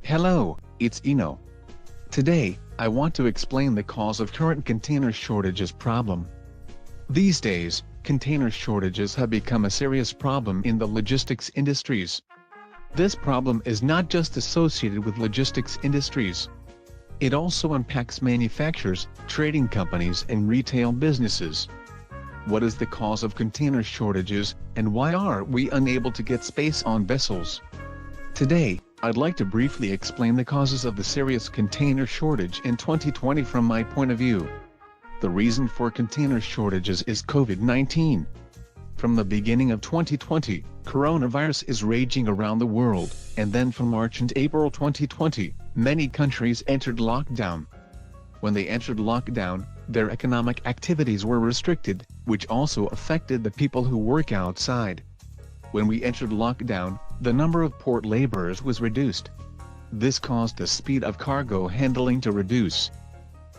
Hello, it's Eno. Today, I want to explain the cause of current container shortages problem. These days, container shortages have become a serious problem in the logistics industries. This problem is not just associated with logistics industries. It also impacts manufacturers, trading companies and retail businesses. What is the cause of container shortages, and why are we unable to get space on vessels? Today, I'd like to briefly explain the causes of the serious container shortage in 2020 from my point of view. The reason for container shortages is COVID-19. From the beginning of 2020, coronavirus is raging around the world, and then from March and April 2020, many countries entered lockdown. When they entered lockdown, their economic activities were restricted, which also affected the people who work outside. When we entered lockdown, the number of port laborers was reduced. This caused the speed of cargo handling to reduce.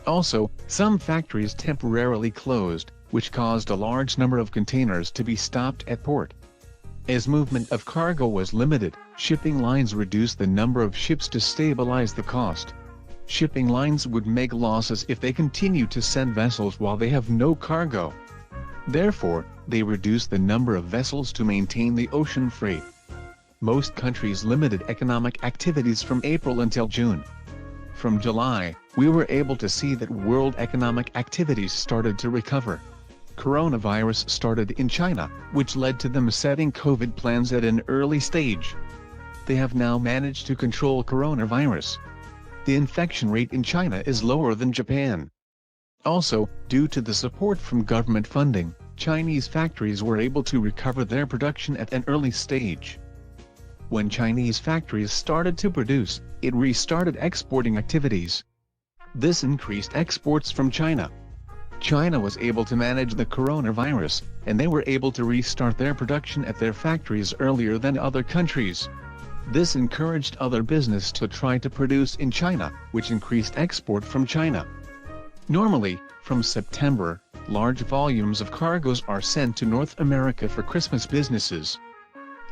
Also, some factories temporarily closed, which caused a large number of containers to be stopped at port. As movement of cargo was limited, shipping lines reduced the number of ships to stabilize the cost. Shipping lines would make losses if they continue to send vessels while they have no cargo. Therefore, they reduced the number of vessels to maintain the ocean freight. Most countries limited economic activities from April until June. From July, we were able to see that world economic activities started to recover. Coronavirus started in China, which led to them setting COVID plans at an early stage. They have now managed to control coronavirus. The infection rate in China is lower than Japan. Also, due to the support from government funding, Chinese factories were able to recover their production at an early stage. When Chinese factories started to produce, it restarted exporting activities. This increased exports from China. China was able to manage the coronavirus, and they were able to restart their production at their factories earlier than other countries. This encouraged other business to try to produce in China, which increased export from China. Normally, from September, large volumes of cargoes are sent to North America for Christmas businesses.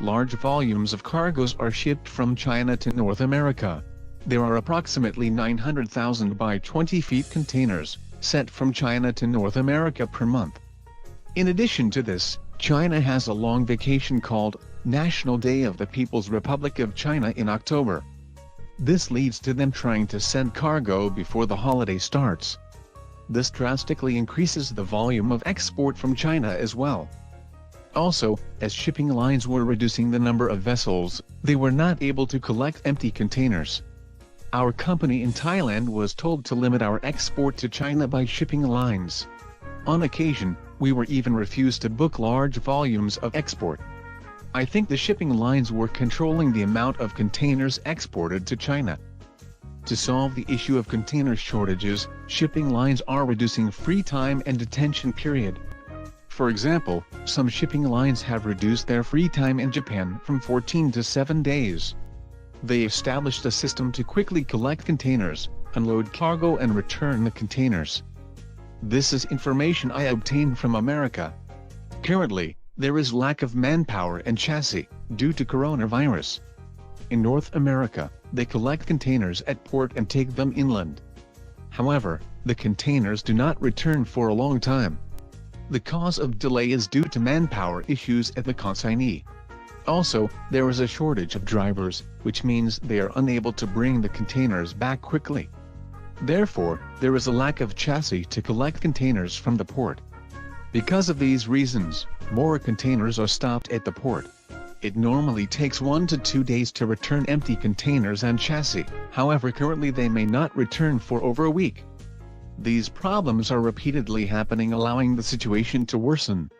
Large volumes of cargoes are shipped from China to North America. There are approximately 900,000 by 20 feet containers sent from China to North America per month. In addition to this, China has a long vacation called National Day of the People's Republic of China in October. This leads to them trying to send cargo before the holiday starts. This drastically increases the volume of export from China as well. Also, as shipping lines were reducing the number of vessels, they were not able to collect empty containers. Our company in Thailand was told to limit our export to China by shipping lines. On occasion, we were even refused to book large volumes of export. I think the shipping lines were controlling the amount of containers exported to China. To solve the issue of container shortages, shipping lines are reducing free time and detention period. For example, some shipping lines have reduced their free time in Japan from 14 to 7 days. They established a system to quickly collect containers, unload cargo and return the containers. This is information I obtained from America. Currently, there is lack of manpower and chassis, due to coronavirus. In North America, they collect containers at port and take them inland. However, the containers do not return for a long time. The cause of delay is due to manpower issues at the consignee. Also, there is a shortage of drivers, which means they are unable to bring the containers back quickly. Therefore, there is a lack of chassis to collect containers from the port. Because of these reasons, more containers are stopped at the port. It normally takes 1 to 2 days to return empty containers and chassis, however currently they may not return for over a week. These problems are repeatedly happening, allowing the situation to worsen.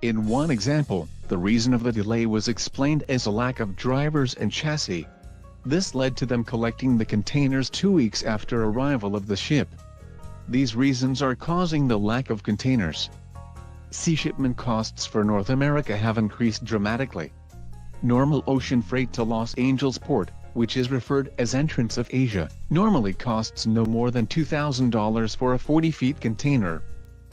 In one example, the reason of the delay was explained as a lack of drivers and chassis. This led to them collecting the containers 2 weeks after arrival of the ship. These reasons are causing the lack of containers. Sea shipment costs for North America have increased dramatically. Normal ocean freight to Los Angeles port, which is referred as entrance of Asia, normally costs no more than $2,000 for a 40-feet container.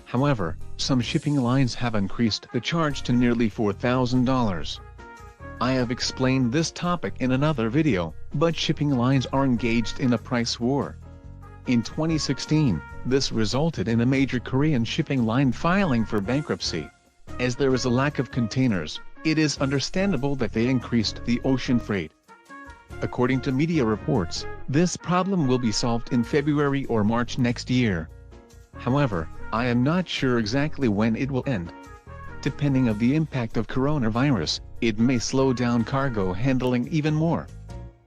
However, some shipping lines have increased the charge to nearly $4,000. I have explained this topic in another video, but shipping lines are engaged in a price war. In 2016, this resulted in a major Korean shipping line filing for bankruptcy. As there is a lack of containers, it is understandable that they increased the ocean freight. According to media reports, this problem will be solved in February or March next year. However, I am not sure exactly when it will end. Depending on the impact of coronavirus, it may slow down cargo handling even more.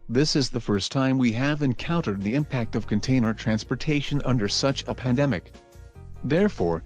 This is the first time we have encountered the impact of container transportation under such a pandemic. Therefore,